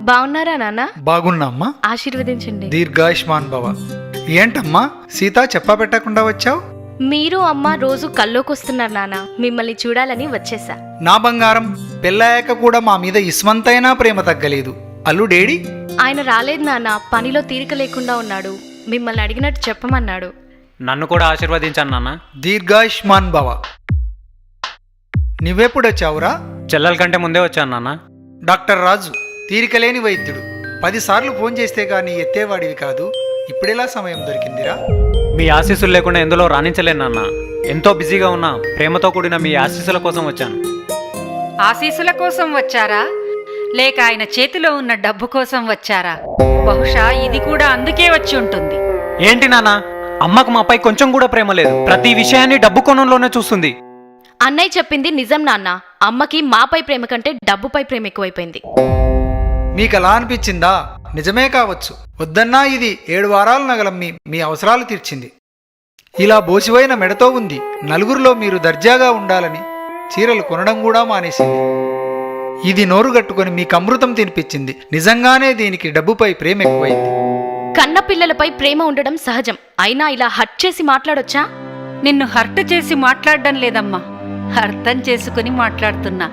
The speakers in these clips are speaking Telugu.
బాగున్నారా నాన్న? బాగున్నామ్మా. ఆశీర్వదించండి. దీర్ఘాయుష్మాన్ భవ. ఏంటమ్మా సీత చెప్పా పెట్టకుండా వచ్చావు? మీరు అమ్మ రోజు కల్లోకొస్తున్నారు నాన్న, మిమ్మల్ని చూడాలని వచ్చేసా. నా బంగారం, పెళ్ళాయాక కూడా మా మీద ఇస్మంతైనా ప్రేమ తగ్గలేదు. అల్లుడేడి? ఆయన రాలేదు నాన్న, పనిలో తీరిక లేకుండా ఉన్నాడు. మిమ్మల్ని అడిగినట్టు చెప్పమన్నాడు. నన్ను కూడా ఆశీర్వదించాను నాన్న. దీర్ఘాయుష్మాన్ భవ. నువ్వెప్పుడొచ్చావురా? చెల్లెల కంటే ముందే వచ్చాను నాన్న. డాక్టర్ రాజు తీరికలేని వైద్యుడు. 10 సార్లు ఫోన్ చేస్తే కానీ ఎత్తేవాడివి కాదు. ఇప్పుడెలా సమయం దొరికిందిరా? మీ ఆశీస్సులు లేకుండా ఎందులో రాణించలేను నాన్న. ఎంతో బిజీగా ఉన్నా. ప్రేమతో కూడిన మీ ఆశీస్సుల కోసం వచ్చాను. ఆశీస్సుల కోసం వచ్చారా, లేక ఆయన చేతిలో ఉన్న డబ్బు కోసం వచ్చారా? బహుశా ఇది కూడా అందుకే వచ్చి ఉంటుంది. ఏంటి నాన్న, అమ్మకు మాపై కొంచెం కూడా ప్రేమ లేదు. ప్రతి విషయాన్ని డబ్బు కోణంలోనే చూస్తుంది. అన్నయ్య చెప్పింది నిజం నాన్న. అమ్మకి మాపై ప్రేమ కంటే డబ్బుపై ప్రేమ ఎక్కువైపోయింది. మీకలా అనిపించిందా? నిజమే కావచ్చు. వద్దన్నా ఇది 7 వారాలు నగలమ్మి మీ అవసరాలు తీర్చింది. ఇలా బోసిపోయిన మెడతో ఉంది. నలుగురిలో మీరు దర్జాగా ఉండాలని చీరలు కొనడం కూడా మానేసింది. ఇది నోరుగట్టుకొని మీకు అమృతం తినిపించింది. నిజంగానే దీనికి డబ్బుపై ప్రేమ ఎక్కువైంది. కన్న పిల్లలపై ప్రేమ ఉండడం సహజం. అయినా ఇలా హర్ట్ చేసి మాట్లాడొచ్చా? నిన్ను హర్ట్ చేసి మాట్లాడడం లేదమ్మా, అర్థం చేసుకుని మాట్లాడుతున్నా.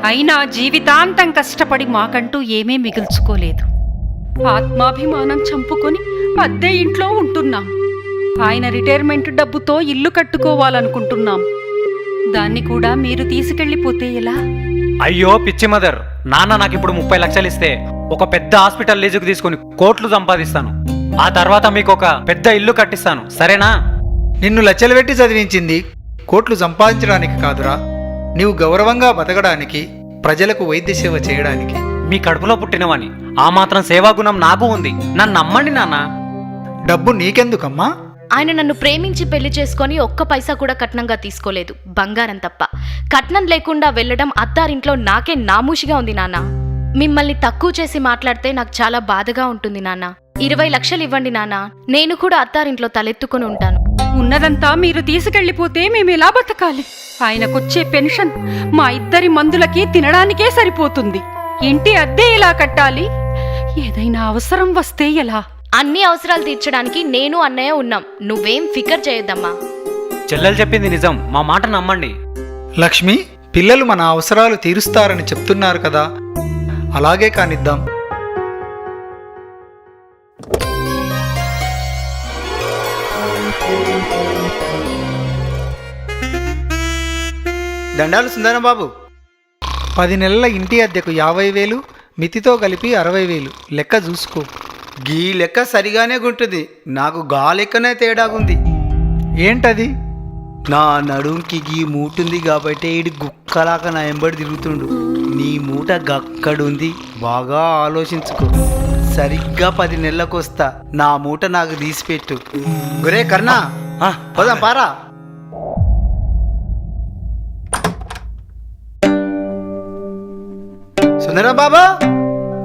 అయినా జీవితాంతం కష్టపడి మాకంటూ ఏమీ మిగుల్చుకోలేదు. ఆత్మాభిమానం చంపుకొని అద్దె ఇంట్లో ఉంటున్నాం. ఆయన రిటైర్మెంట్ డబ్బుతో ఇల్లు కట్టుకోవాలనుకుంటున్నాం. దాన్ని కూడా మీరు తీసుకెళ్ళిపోతే ఎలా? అయ్యో పిచ్చి మదర్, నాన్న నాకు ఇప్పుడు 30 లక్షలు ఇస్తే ఒక పెద్ద హాస్పిటల్ లీజుకు తీసుకుని కోట్లు సంపాదిస్తాను. ఆ తర్వాత మీకు ఒక పెద్ద ఇల్లు కట్టిస్తాను, సరేనా? నిన్ను లచ్చలు పెట్టి చదివించింది కోట్లు సంపాదించడానికి కాదురా, నీవు గౌరవంగా బతకడానికి, ప్రజలకు వైద్య సేవ చేయడానికి. మీ కడుపులో పుట్టినవని ఆ మాత్రం సేవాగుణం నాకు ఉంది. నన్ను నమ్మండి నాన్న. డబ్బు నీకెందుకమ్మా? ఆయన నన్ను ప్రేమించి పెళ్లి చేసుకొని ఒక్క పైసా కూడా కట్నంగా తీసుకోలేదు, బంగారం తప్ప. కట్నం లేకుండా వెళ్ళడం అత్తారింట్లో నాకే నామూషిగా ఉంది నాన్న. మిమ్మల్ని తక్కువ చేసి మాట్లాడితే నాకు చాలా బాధగా ఉంటుంది నాన్న. 20 లక్షలు ఇవ్వండి నాన్న, నేను కూడా అత్తారింట్లో తలెత్తుకుని ఉంటాను. ఉన్నదంతా మీరు తీసుకెళ్ళిపోతే మేమెలా బతకాలి? ఆయనకొచ్చే పెన్షన్ మా ఇద్దరి మందులకి తినడానికే సరిపోతుంది. ఇంటి అద్దె ఎలా కట్టాలి? ఏదైనా అవసరం వస్తే ఎలా? అన్ని అవసరాలు తీర్చడానికి నేను అన్నయ్య ఉన్నాం. నువ్వేం ఫికర్ చేయొద్దమ్మా. చెల్లెలు చెప్పింది నిజం, మా మాట నమ్మండి. లక్ష్మి, పిల్లలు మన అవసరాలు తీరుస్తారని చెప్తున్నారు కదా, అలాగే కానిద్దాం. దండాలు సుందరం బాబు. 10 నెలల ఇంటి అద్దెకు 50,000, మితితో కలిపి 60,000. లెక్క చూసుకో. గీ లెక్క సరిగానే గుంటుంది. నాకు గా లెక్కనే తేడాగుంది. ఏంటది? నా నడుంకి గీ మూటుంది కాబట్టి ఈడు గుక్కలాగా నా ఎంబడి తిరుగుతుండు. నీ మూట గక్కడుంది, బాగా ఆలోచించుకో. సరిగ్గా 10 నెలలకు వస్తా. నా మూట నాకు తీసిపెట్టు. గురే కర్ణా, పోదాం పారా. సుందరం బాబు,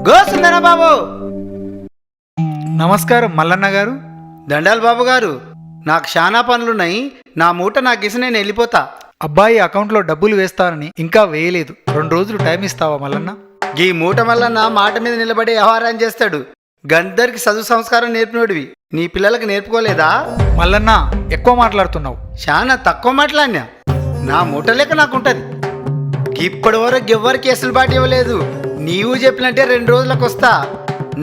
గో సుందరం బాబు. నమస్కారం మల్లన్న గారు. దండాలు బాబు గారు, నాకు చాలా పనులున్నాయి. నా మూట నాకు ఇసి నేను వెళ్ళిపోతా. అబ్బాయి అకౌంట్లో డబ్బులు వేస్తానని ఇంకా వేయలేదు. 2 రోజులు టైం ఇస్తావా మల్లన్న? ఈ మూట వల్ల నా మాట మీద నిలబడి వ్యవహారం చేస్తాడు. గందరికి చదువు సంస్కారం నేర్పినోడివి, నీ పిల్లలకు నేర్పుకోలేదా? మల్లన్న, ఎక్కువ మాట్లాడుతున్నావు. చాలా తక్కువ మాట్లాడినా. నా మూట లెక్క నాకుంటది. ఇప్పటి వరకు ఎవ్వరు కేసులు బాటి ఇవ్వలేదు. నీవు చెప్పినట్టే 2 రోజులకు వస్తా.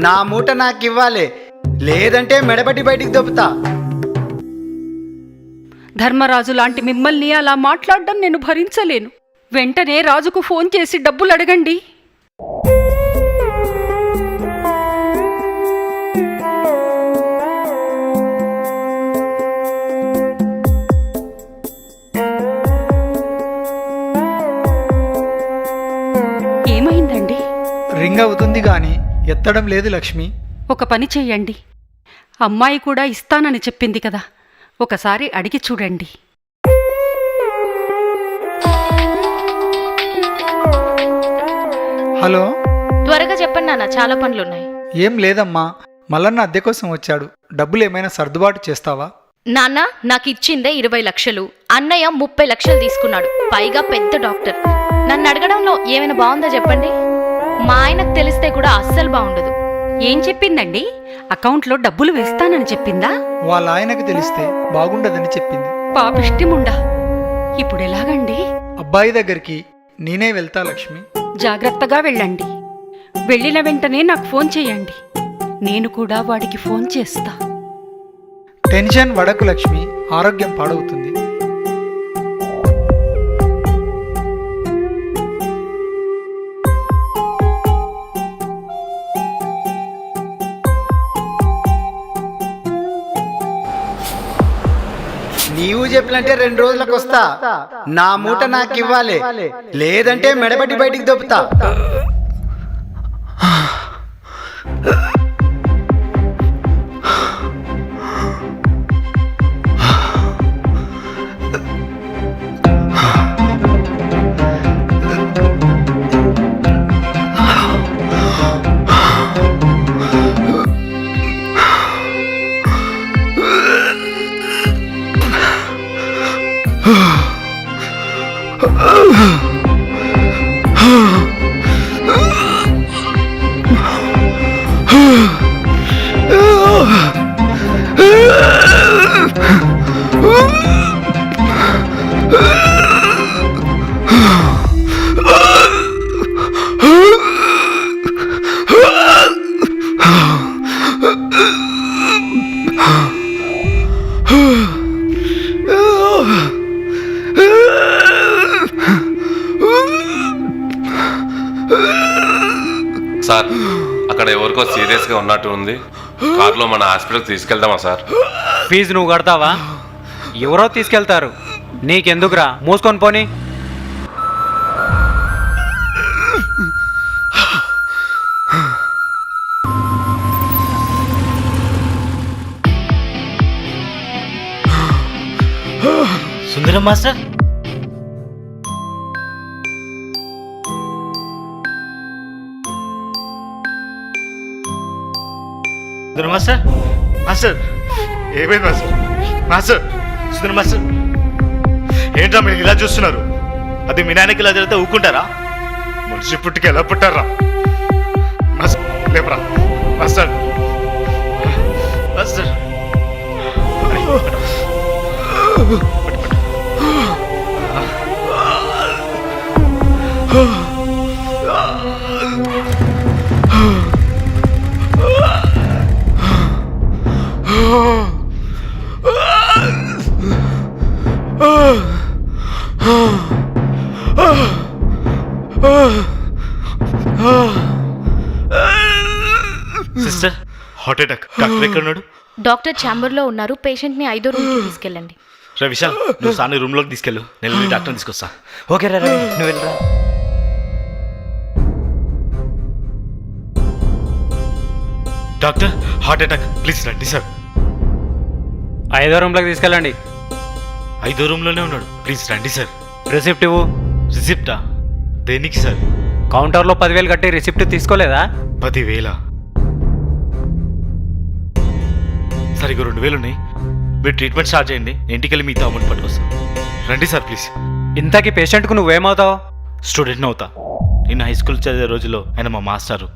నా మూట నాకు ఇవ్వాలి, లేదంటే మెడబట్టి బయటికి దొబ్బుతా. ధర్మరాజు లాంటి మిమ్మల్ని అలా మాట్లాడడం నేను భరించలేను. వెంటనే రాజుకు ఫోన్ చేసి డబ్బులు అడగండి. ఏమైందండి? రింగ్ అవుతుంది గాని ఎత్తడం లేదు లక్ష్మి. ఒక పని చెయ్యండి, అమ్మాయి కూడా ఇస్తానని చెప్పింది కదా, ఒకసారి అడిగి చూడండి. హలో, త్వరగా చెప్పండి వెళ్ళండి నాన్న, చాలా పనులున్నాయి. ఏం లేదమ్మా, మల్లన్న అద్దె కోసం వచ్చాడు. డబ్బులు ఏమైనా సర్దుబాటు చేస్తావా? నాన్న, నాకు ఇచ్చిందే 20 లక్షలు, అన్నయ్య 30 లక్షలు తీసుకున్నాడు, పైగా పెద్ద డాక్టర్. నన్ను అడగడంలో ఏమైనా బాగుందా చెప్పండి? మా ఆయనకు తెలిస్తే కూడా అస్సలు బాగుండదు. ఏం చెప్పిందండి? అకౌంట్లో డబ్బులు వేస్తానని చెప్పిందా? వాళ్ళ ఆయనకు తెలిస్తే బాగుండదని చెప్పింది. పాపిష్టిముండా, ఇప్పుడు ఎలాగండి? అబ్బాయి దగ్గరికి నేనే వెళ్తా లక్ష్మి. జాగ్రత్తగా వెళ్ళండి. వెళ్ళిన వెంటనే నాకు ఫోన్ చేయండి. నేను కూడా వాడికి ఫోన్ చేస్తా. టెన్షన్ వడకు లక్ష్మి, ఆరోగ్యం పాడవుతుంది. నీవు చెప్పినంటే 2 రోజులకు వస్తా. నా మూట నాకు ఇవ్వాలి, లేదంటే మెడబట్టి బయటికి దొప్పుతా. సార్, అక్కడ ఎవరికో సీరియస్గా ఉన్నట్టు ఉంది. కార్లో మన హాస్పిటల్కి తీసుకెళ్దామా సార్? ఫీజు నువ్వు కడతావా? ఎవరో తీసుకెళ్తారు, నీకెందుకురా? మూసుకొని పోని. సుందరం మాస్టర్, సుందరం మాస్టర్, మాస్టర్ ఏమైంది మాస్టర్? మాస్టర్, సుందరం మాస్టర్ ఏంట్రా మీరు ఇలా చూస్తున్నారు? అది మీ నాన్నకి ఇలా జరిగితే ఊరుకుంటారా? మనిషి పుట్టికి ఎలా పుట్టారా? మాస్టర్ లేపరా, master master. Sister, heart attack. Doctor ఎక్కడ ఉన్నాడు? డాక్టర్ ఛాంబర్లో ఉన్నారు. పేషెంట్ని 5వ రూమ్కి తీసుకెళ్ళండి. రే విశాల్, నువ్వు సాని రూమ్లోకి తీసుకెళ్ళు, నేను వెళ్ళి డాక్టర్ని తీసుకొస్తా. ఓకే రా, నువ్వు వెళ్ళరా. డాక్టర్, హార్ట్ అటాక్, ప్లీజ్ రండి సార్. 5వ రూమ్లోకి తీసుకెళ్ళండి. 5వ రూమ్లోనే ఉన్నాడు, ప్లీజ్ రండి సార్. రిసిప్ట్ ఇవ్వు. రిసిప్టా? దేనికి సార్? కౌంటర్లో 10,000 కట్టి రిసిప్ట్ తీసుకోలేదా? 10,000? సార్ ఇక 2,000 ఉన్నాయి. మీరు ట్రీట్మెంట్ స్టార్ట్ చేయండి, ఇంటికి వెళ్ళి మిగతా అమౌంట్ పట్టుకొస్తాను. రండి సార్ ప్లీజ్. ఇంతకీ పేషెంట్కు నువ్వేమవుతావు? స్టూడెంట్ని అవుతా. నేను హై స్కూల్ చదివే రోజుల్లో ఆయన మా మాస్టారు.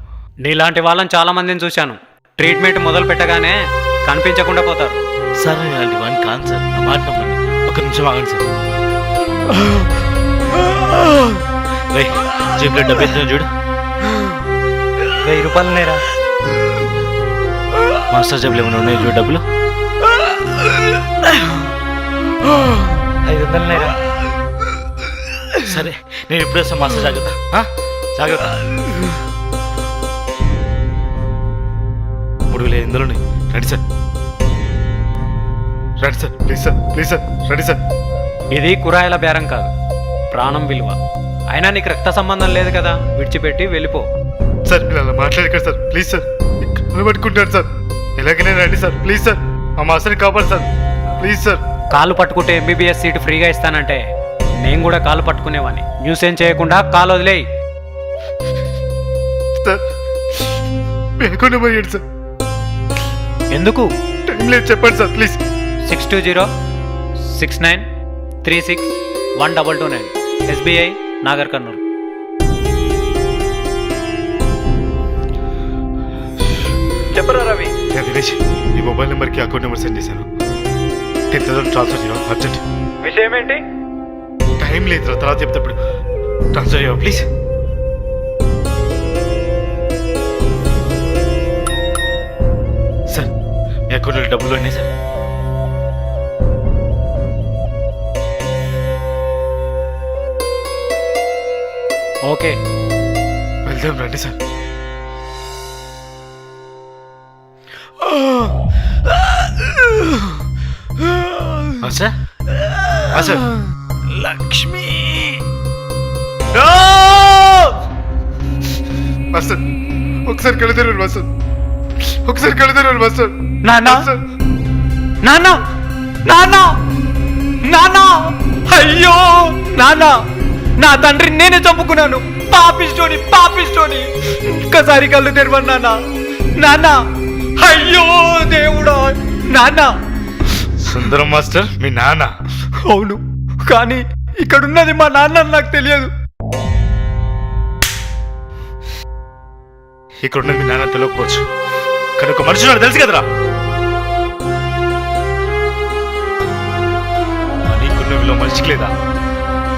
నీలాంటి వాళ్ళని చాలా మందిని చూశాను. ట్రీట్మెంట్ మొదలు పెట్టగానే కనిపించకుండా పోతారు. సార్ నేను ఇలాంటి వాడిని కాను సార్, నా మాట నమ్మండి. ఒక నిమిషం ఆగండి సార్. రే, జేబులో డబ్బు ఎంత చూడు. 1000 రూపాయలు నేరా? మాస్టర్ జేబులో ఏమైనా ఉన్నాయి చూడు డబ్బులు. 500 నేరా? సరే, నేను ఇప్పుడు వస్తాను మాస్టర్. జాగ్రత్త, జాగ్రత్త. 3,500 ఉన్నాయి. రండి సార్, రండి sir, please sir, please sir, రండి సార్. ఇది కూరగాయల బేరం కాదు, ప్రాణం విలువ. అయినా నీకు రక్త సంబంధం లేదు కదా, విడిచిపెట్టి వెళ్ళిపో. సార్ మీరు అలా మాట్లాడకండి సార్, ప్లీజ్ సార్. పట్టుకుంటారు సార్, ఎలాగైనా రండి సార్, ప్లీజ్ సార్. మా మాస్టర్ని కాపాడు సార్, ప్లీజ్ సార్. కాలు పట్టుకుంటే ఎంబీబీఎస్ సీటు ఫ్రీగా ఇస్తానంటే నేను కూడా కాలు పట్టుకునేవాడిని. న్యూస్ ఏం చేయకుండా కాలు వదిలేయి. సార్ అకౌంట్ నెంబర్ ఇవ్వండి సార్. ఎందుకు? టైం లేదు, చెప్పండి sir please. 620-6936-1229 SBI Nagar Kurnool. చెప్పరా రవి. నేను దినేష్ ఈ మొబైల్ నెంబర్కి అకౌంట్ నెంబర్ సెండ్ చేశాను. 10,000 ట్రాన్స్ఫర్ చేయవా అర్జెంట్. విషయం ఏంటి? టైం లేదు, తర్వాత చెప్తాప్పుడు ట్రాన్స్ఫర్ చేయవా ప్లీజ్. సార్ మీ అకౌంట్లో డబ్బులు ఉన్నాయి సార్. ఓకే, వెళ్దాం రండి sir. Sir sir Lakshmi master ఒకసారి కళ్ళు తెరవండి మాస్టర్, ఒకసారి కళ్ళు తెరవండి మాస్టర్. నాన్న నాన్న నాన్న నాన్న, అయ్యో నాన్న, నా తండ్రిని నేనే చంపుకున్నాను. పాపిస్తోని పాపిస్తోని. ఒక్కసారి కళ్ళు తెరవండి నాన్న. నాన్న, అయ్యో దేవుడా. నాన్న. సుందరం మాస్టర్ మీ నాన్న? అవును, కానీ ఇక్కడున్నది మా నాన్న అని నాకు తెలియదు. ఇక్కడ ఉన్నది మీ నాన్న తెలియకపోవచ్చు, కానీ ఒక మనిషి నాకు తెలుసు కదరా. నీకున్న విలువ మనిషికి లేదా?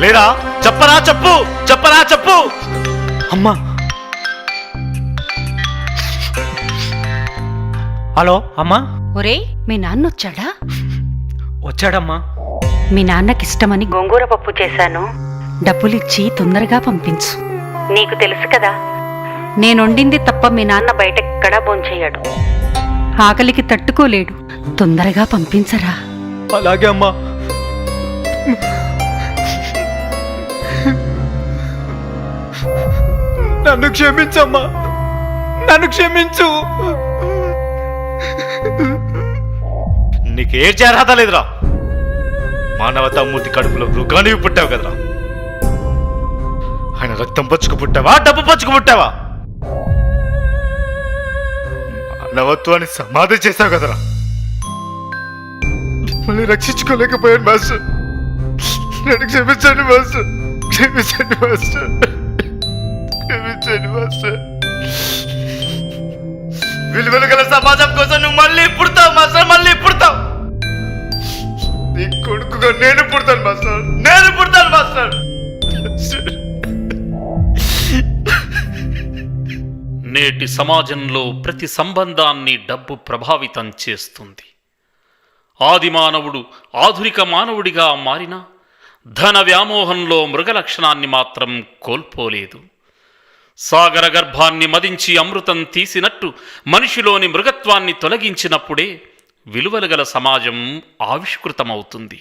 లేదా చెప్పరా, చెప్పు, చెప్పరా, చెప్పు. అమ్మా. హలో అమ్మా. ఒరేయ్, మీ నాన్న వచ్చాడా? వచ్చాడమ్మా. మీ నాన్నకిష్టమని గోంగూర పప్పు చేశాను. డబ్బులిచ్చి తొందరగా పంపించు. నీకు తెలుసు కదా, నేనొండింది తప్ప మీ నాన్న బయటెక్కడా భోంచెయ్యడు. ఆకలికి తట్టుకోలేడు. తొందరగా పంపించరా. అలాగే అమ్మా. నన్ను క్షమించమ్మా, నన్ను క్షమించు. నీకు ఏడ్చే అర్హత లేదురా. మానవతామూర్తి కడుపులో మృగానివి పుట్టావు కదరా. ఆయన రక్తం పచ్చుకు పుట్టావా, డబ్బు పచ్చుకు పుట్టావా? మానవత్వాన్ని సమాధి చేశావు కదరా. మళ్ళీ రక్షించుకోలేకపోయాను మాస్టర్. నన్ను క్షమించండి మాస్టర్, క్షమించండి మాస్టర్, క్షమించండి మాస్టర్. విలువలు గల సమాజం కోసం నువ్వు మళ్ళీ పుడతావు మాస్టర్, మళ్ళీ పుడతావు. నీ కొడుకుగా నేను పుడతాను మాస్టర్, నేను పుడతాను మాస్టర్. నేటి సమాజంలో ప్రతి సంబంధాన్ని డబ్బు ప్రభావితం చేస్తుంది. ఆదిమానవుడు ఆధునిక మానవుడిగా మారినా ధన వ్యామోహంలో మృగ లక్షణాన్ని మాత్రం కోల్పోలేదు. సాగర గర్భాన్ని మదించి అమృతం తీసినట్టు మనిషిలోని మృగత్వాన్ని తొలగించినప్పుడే విలువలు గల సమాజం ఆవిష్కృతమవుతుంది.